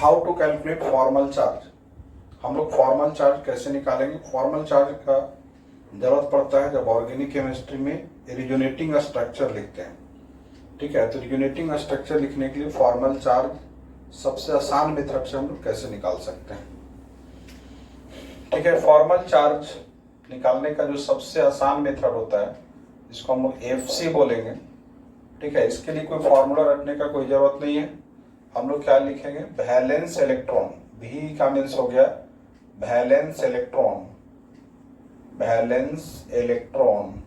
How to calculate formal charge. हम लोग formal charge कैसे निकालेंगे। फॉर्मल चार्ज का जरूरत पड़ता है जब ऑर्गेनिक केमिस्ट्री में रिजोनेटिंग स्ट्रक्चर लिखते हैं। ठीक है, तो रिजोनेटिंग स्ट्रक्चर लिखने के लिए फॉर्मल चार्ज सबसे आसान मेथड से हम लोग कैसे निकाल सकते हैं। ठीक है, फॉर्मल चार्ज निकालने का जो सबसे आसान मेथड होता है इसको हम लोग FC बोलेंगे। ठीक है, इसके लिए कोई फॉर्मूला रखने का कोई जरूरत नहीं है। हम लोग क्या लिखेंगे, वैलेंस इलेक्ट्रॉन, भी का मीन्स हो गया valence electron, valence electron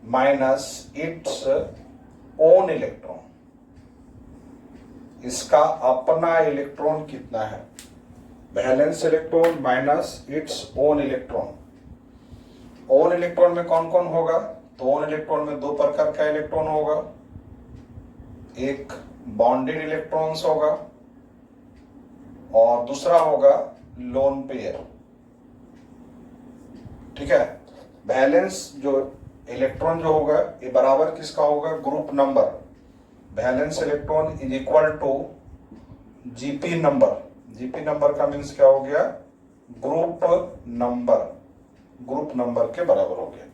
minus its own electron. इसका अपना इलेक्ट्रॉन कितना है, valence electron minus its own electron. Own electron में कौन कौन होगा, तो ओन इलेक्ट्रॉन में दो प्रकार का इलेक्ट्रॉन होगा, एक बॉन्डेड इलेक्ट्रॉन्स होगा और दूसरा होगा लोन पेयर। ठीक है, वैलेंस जो इलेक्ट्रॉन जो होगा ये बराबर किसका होगा, group number. Valence electron is equal to GP number. GP number का मीन्स क्या हो गया, ग्रुप नंबर, ग्रुप नंबर के बराबर हो गया।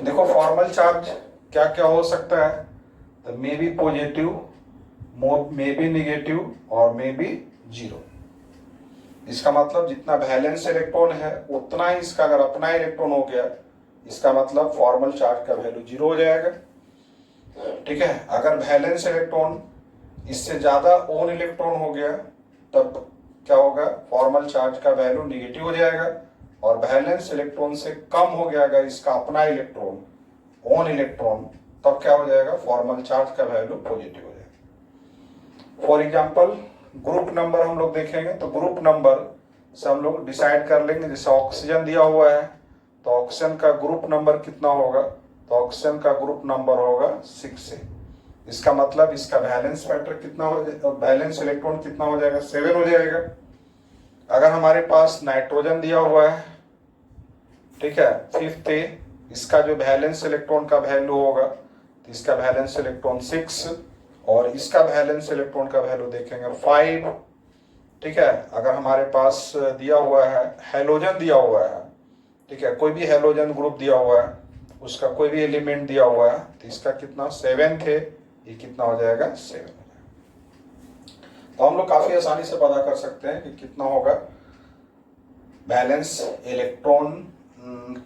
देखो फॉर्मल चार्ज क्या क्या हो सकता है, तो may be positive, may be negative और मे बी जीरो। इसका मतलब जितना वैलेंस इलेक्ट्रॉन है उतना ही इसका अगर अपना इलेक्ट्रॉन हो गया इसका मतलब फॉर्मल चार्ज का वैल्यू जीरो हो जाएगा। ठीक है, अगर वैलेंस इलेक्ट्रॉन इससे ज्यादा ओन इलेक्ट्रॉन हो गया तब क्या होगा, फॉर्मल चार्ज का वैल्यू निगेटिव हो जाएगा। और वैलेंस इलेक्ट्रॉन से कम हो गया अगर इसका अपना इलेक्ट्रॉन, ओन इलेक्ट्रॉन, तब क्या हो जाएगा, फॉर्मल चार्ज का वैल्यू पॉजिटिव हो जाएगा। फॉर एग्जांपल ग्रुप नंबर हम लोग देखेंगे, तो ग्रुप नंबर से हम लोग डिसाइड कर लेंगे। जैसे ऑक्सीजन दिया हुआ है तो ऑक्सीजन का ग्रुप नंबर कितना होगा, तो ऑक्सीजन का ग्रुप नंबर होगा 6 है। इसका मतलब इसका वैलेंस फैक्टर कितना हो जाएगा, वैलेंस इलेक्ट्रॉन कितना हो जाएगा, 7 हो जाएगा। अगर हमारे पास नाइट्रोजन दिया हुआ है, ठीक है, 5th है, इसका जो वैलेंस इलेक्ट्रॉन का वैल्यू होगा तो इसका वैलेंस इलेक्ट्रॉन 6 और इसका वैलेंस इलेक्ट्रॉन का वैल्यू देखेंगे 5। ठीक है, अगर हमारे पास दिया हुआ है हेलोजन दिया हुआ है, ठीक है, कोई भी हेलोजन ग्रुप दिया हुआ है, उसका कोई भी एलिमेंट दिया हुआ है तो इसका कितना 7th है, ये कितना हो जाएगा 7 हो जाएगा। तो हम लोग काफी आसानी से पता कर सकते हैं कि कितना होगा वैलेंस इलेक्ट्रॉन,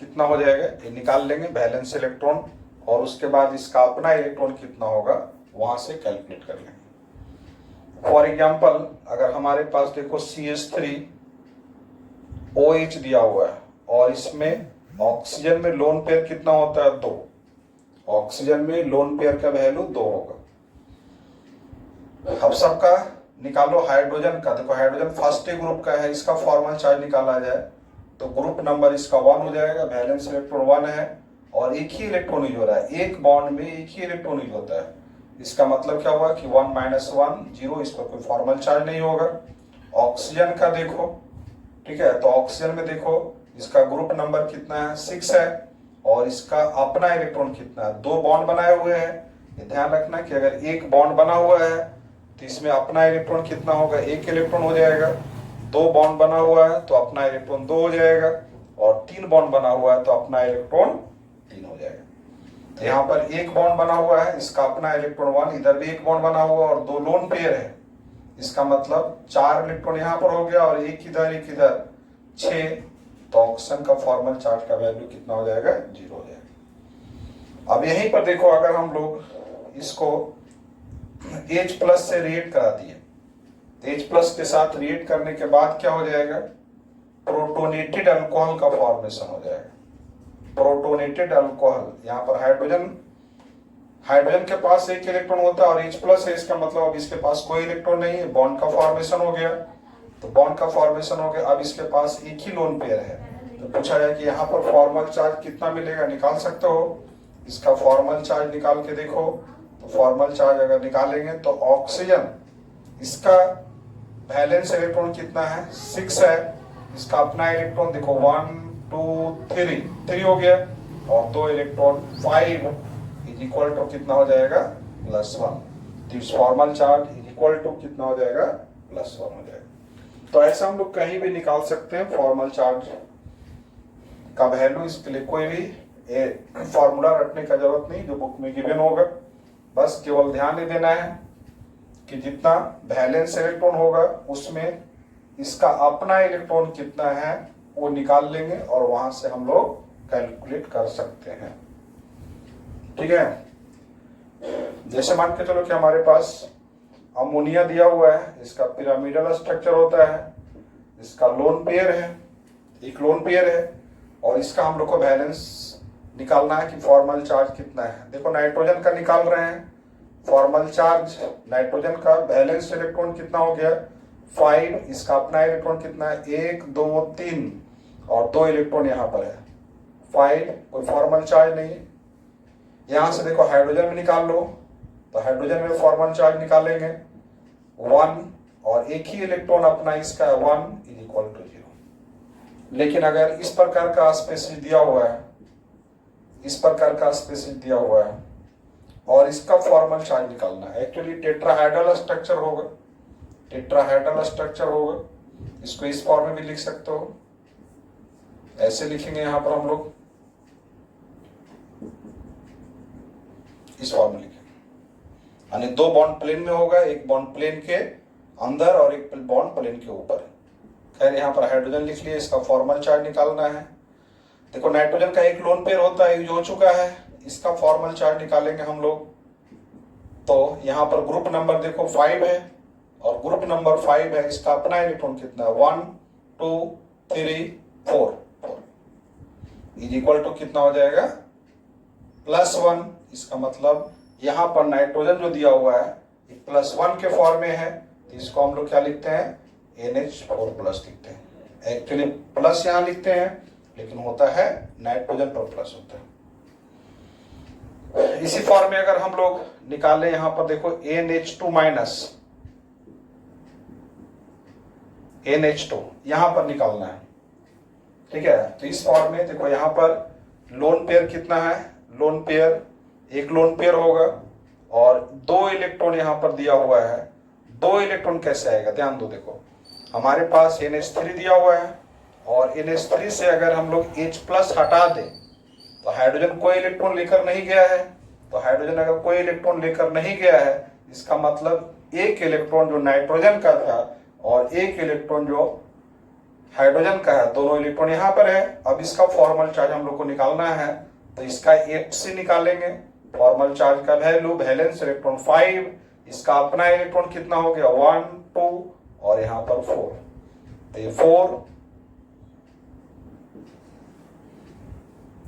कितना हो जाएगा ये निकाल लेंगे वैलेंस इलेक्ट्रॉन और उसके बाद इसका अपना इलेक्ट्रॉन कितना होगा वहां से कैलकुलेट कर लेंगे। फॉर एग्जांपल अगर हमारे पास देखो CH3OH दिया हुआ है और इसमें ऑक्सीजन में लोन पेयर कितना होता है, 2। ऑक्सीजन में लोन पेयर का वैल्यू 2 होगा। अब सबका निकालो हाइड्रोजन का। देखो हाइड्रोजन फर्स्ट ग्रुप का है, इसका फॉर्मल चार्ज निकाला जाए तो ग्रुप नंबर इसका 1 हो जाएगा, वैलेंस इलेक्ट्रॉन 1 है और एक ही इलेक्ट्रॉन यूज हो रहा है, एक बॉन्ड में एक ही इलेक्ट्रॉन यूज होता है। इसका मतलब क्या हुआ कि 1 - 1 0, इस पर कोई फॉर्मल चार्ज नहीं होगा। ऑक्सीजन का देखो, ठीक है, तो ऑक्सीजन में देखो इसका ग्रुप नंबर कितना है, 6 है और इसका अपना इलेक्ट्रॉन कितना है, 2 बॉन्ड बनाए हुए हैं। ये ध्यान रखना कि अगर एक बॉन्ड बना हुआ है तो इसमें अपना इलेक्ट्रॉन कितना होगा, 1 इलेक्ट्रॉन हो जाएगा। 2 बॉन्ड बना हुआ है तो अपना इलेक्ट्रॉन 2 हो जाएगा और 3 बॉन्ड बना हुआ है तो अपना इलेक्ट्रॉन 3 हो जाएगा। तो यहाँ पर 1 बॉन्ड बना हुआ है, इसका अपना इलेक्ट्रॉन 1, इधर भी 1 बॉन्ड बना हुआ और 2 लोन पेयर है, इसका मतलब 4 इलेक्ट्रॉन यहाँ पर हो गया और एक इधर 6। तो ऑक्सीजन का फॉर्मल चार्ज का वैल्यू कितना हो जाएगा, 0 हो जाएगा। अब यहीं पर देखो अगर हम लोग इसको H+ से रिएक्ट करा दिए, H+ के साथ रिएक्ट करने के बाद क्या हो जाएगा, प्रोटोनेटेड अल्कोहल का फॉर्मेशन हो जाएगा। प्रोटोनेटेड अल्कोहल, यहाँ पर हाइड्रोजन के पास 1 इलेक्ट्रॉन होता है और H+ है, इसका मतलब अब इसके पास कोई इलेक्ट्रॉन नहीं है, बॉन्ड का फॉर्मेशन हो गया। तो बॉन्ड का फॉर्मेशन हो गया, अब इसके पास एक ही लोन पेयर है। तो पूछा जाए कि यहाँ पर फॉर्मल चार्ज कितना मिलेगा, निकाल सकते हो। इसका फॉर्मल चार्ज निकाल के देखो, तो फॉर्मल चार्ज अगर निकालेंगे तो ऑक्सीजन, इसका वैलेंस इलेक्ट्रॉन कितना है, 6 है, इसका अपना इलेक्ट्रॉन देखो 1 2 3 हो गया और 2 इलेक्ट्रॉन 5 इज इक्वल टू कितना हो जाएगा, +1। तो इस formal charge is equal to कितना हो जाएगा, +1 हो जाएगा। तो ऐसा हम लोग कहीं भी निकाल सकते हैं फॉर्मल चार्ज का वैल्यू। इसके लिए कोई भी फॉर्मूला रटने का जरूरत नहीं, जो बुक में गिवन होगा। बस केवल ध्यान ही देना है कि जितना वैलेंस इलेक्ट्रॉन होगा उसमें इसका अपना इलेक्ट्रॉन कितना है वो निकाल लेंगे और वहां से हम लोग कैलकुलेट कर सकते हैं। ठीक है, जैसे मान के चलो कि हमारे पास अमोनिया दिया हुआ है, इसका पिरामिडल स्ट्रक्चर होता है, इसका लोन पेयर है, एक लोन पेयर है, और इसका हम लोग को बैलेंस निकालना है कि फॉर्मल चार्ज कितना है। देखो नाइट्रोजन का निकाल रहे हैं फॉर्मल चार्ज, नाइट्रोजन का बैलेंस इलेक्ट्रॉन कितना हो गया 5, इसका अपना इलेक्ट्रॉन कितना है 1 2 3 और 2 इलेक्ट्रॉन यहाँ पर है 5, कोई फॉर्मल चार्ज नहीं है। यहां से देखो हाइड्रोजन में निकाल लो, तो हाइड्रोजन में फॉर्मल चार्ज निकालेंगे 1 और एक ही इलेक्ट्रॉन अपना इसका 1 = 0। लेकिन अगर इस प्रकार का स्पेसिस दिया हुआ है, इस प्रकार का स्पेसिस दिया हुआ है और इसका फॉर्मल चार्ज निकालना है, एक्चुअली टेट्राहेड्रल स्ट्रक्चर होगा, टेट्राहेड्रल स्ट्रक्चर होगा। इसको इस फॉर्म में भी लिख सकते हो, ऐसे लिखेंगे यहां पर हम लोग, इस फॉर्म में लिखेंगे, यानी 2 बॉन्ड प्लेन में होगा, एक बॉन्ड प्लेन के अंदर और एक बॉन्ड प्लेन के ऊपर। खैर यहाँ पर हाइड्रोजन लिख लिया, इसका फॉर्मल चार्ज निकालना है। देखो नाइट्रोजन का एक लोन पेयर होता है, यूज हो चुका है, इसका फॉर्मल चार्ज निकालेंगे हम लोग। तो यहाँ पर ग्रुप नंबर देखो 5 है और ग्रुप नंबर 5 है, इसका अपना इलेक्ट्रॉन कितना है 1 2 3 4 = कितना हो जाएगा +1। इसका मतलब यहाँ पर नाइट्रोजन जो दिया हुआ है +1 के फॉर्म में है, तो इसको हम लोग क्या लिखते हैं NH4+ लिखते हैं। एक्चुअली प्लस यहाँ लिखते हैं लेकिन होता है नाइट्रोजन पर प्लस होता है। इसी फॉर्म में अगर हम लोग निकालें, यहां पर देखो NH2 यहां पर निकालना है। ठीक है, तो इस फॉर्म में देखो यहां पर लोन पेयर कितना है, लोन पेयर एक लोन पेयर होगा और 2 इलेक्ट्रॉन यहां पर दिया हुआ है। 2 इलेक्ट्रॉन कैसे आएगा, ध्यान दो, देखो हमारे पास NH3 दिया हुआ है और NH3 से अगर हम लोग H+ हटा दें तो हाइड्रोजन कोई इलेक्ट्रॉन लेकर नहीं गया है। तो हाइड्रोजन अगर कोई इलेक्ट्रॉन लेकर नहीं गया है, इसका मतलब एक इलेक्ट्रॉन जो नाइट्रोजन का था और एक इलेक्ट्रॉन जो हाइड्रोजन का है, दोनों इलेक्ट्रॉन यहाँ पर है। अब इसका फॉर्मल चार्ज हम लोग को निकालना है, तो इसका 8 से निकालेंगे फॉर्मल चार्ज का वैल्यू, वैलेंस इलेक्ट्रॉन 5, इसका अपना इलेक्ट्रॉन कितना हो गया 1 2 और यहाँ पर 4, तो ये 4।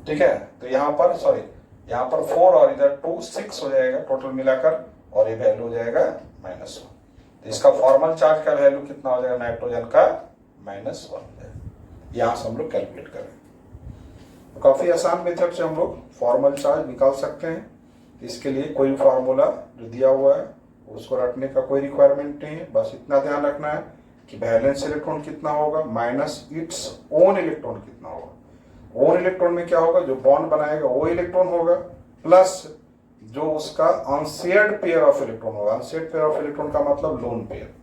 ठीक है, तो यहाँ पर सॉरी यहाँ पर 4 और इधर 2 6 हो जाएगा टोटल मिलाकर, और ये वैल्यू हो जाएगा -1। तो इसका फॉर्मल चार्ज का वैल्यू कितना हो जाएगा नाइट्रोजन का -1 हो जाएगा। यहाँ से हम लोग कैलकुलेट करें, तो काफी आसान मेथड से हम लोग फॉर्मल चार्ज निकाल सकते हैं। इसके लिए कोई फार्मूला जो दिया हुआ है उसको रखने का कोई रिक्वायरमेंट नहीं है, बस इतना ध्यान रखना है कि वैलेंस इलेक्ट्रॉन कितना होगा माइनस इट्स ओन इलेक्ट्रॉन कितना होगा। ओन इलेक्ट्रॉन में क्या होगा, जो बॉन्ड बनाएगा वो इलेक्ट्रॉन होगा, प्लस जो उसका अनशेयर्ड पेयर ऑफ इलेक्ट्रॉन होगा। अनशेयर्ड पेयर ऑफ इलेक्ट्रॉन का मतलब लोन पेयर।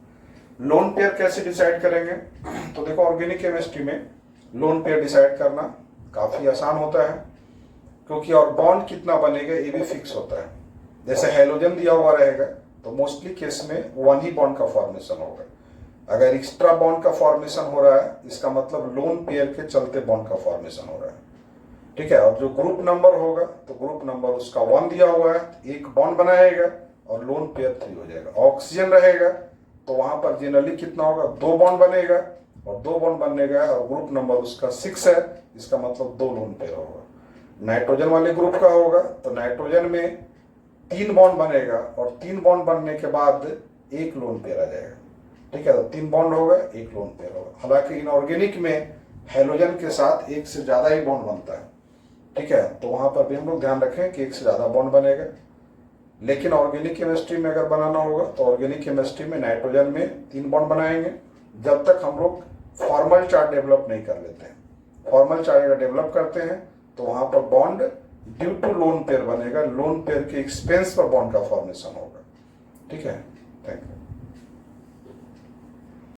लोन पेयर कैसे डिसाइड करेंगे, तो देखो ऑर्गेनिक केमिस्ट्री में लोन पेयर डिसाइड करना काफी आसान होता है, क्योंकि और बॉन्ड कितना बनेगा ये भी फिक्स होता है। जैसे हेलोजन दिया हुआ रहेगा तो मोस्टली केस में 1 ही बॉन्ड का फॉर्मेशन होगा। अगर एक्स्ट्रा बॉन्ड का फॉर्मेशन हो रहा है, इसका मतलब लोन पेयर के चलते बॉन्ड का फॉर्मेशन हो रहा है। ठीक है, और जो ग्रुप नंबर होगा तो ग्रुप नंबर उसका 1 दिया हुआ है, एक बॉन्ड बनाएगा और लोन पेयर 3 हो जाएगा। ऑक्सीजन रहेगा तो वहां पर जनरली कितना होगा, 2 बॉन्ड बनेगा और 2 बॉन्ड बनने का और ग्रुप नंबर उसका 6 है, इसका मतलब 2 लोन पेयर होगा। नाइट्रोजन वाले ग्रुप का होगा तो नाइट्रोजन में 3 बॉन्ड बनेगा और 3 बॉन्ड बनने के बाद एक लोन पेयर आ जाएगा। ठीक है, तो 3 बॉन्ड होगा, एक लोन पेयर होगा। हालांकि इनऑर्गेनिक में हेलोजन के साथ एक से ज्यादा ही बॉन्ड बनता है। ठीक है, तो वहां पर भी हम लोग ध्यान रखें कि एक से ज्यादा बॉन्ड बनेगा। लेकिन ऑर्गेनिक केमिस्ट्री में अगर बनाना होगा तो ऑर्गेनिक केमिस्ट्री में नाइट्रोजन में 3 बॉन्ड बनाएंगे, जब तक हम लोग फॉर्मल चार्ट डेवलप नहीं कर लेते हैं। फॉर्मल चार्ट अगर डेवलप करते हैं तो वहां पर bond due to lone pair बनेगा, लोन पेयर के एक्सपेंस पर बॉन्ड का फॉर्मेशन होगा। ठीक है, थैंक यू।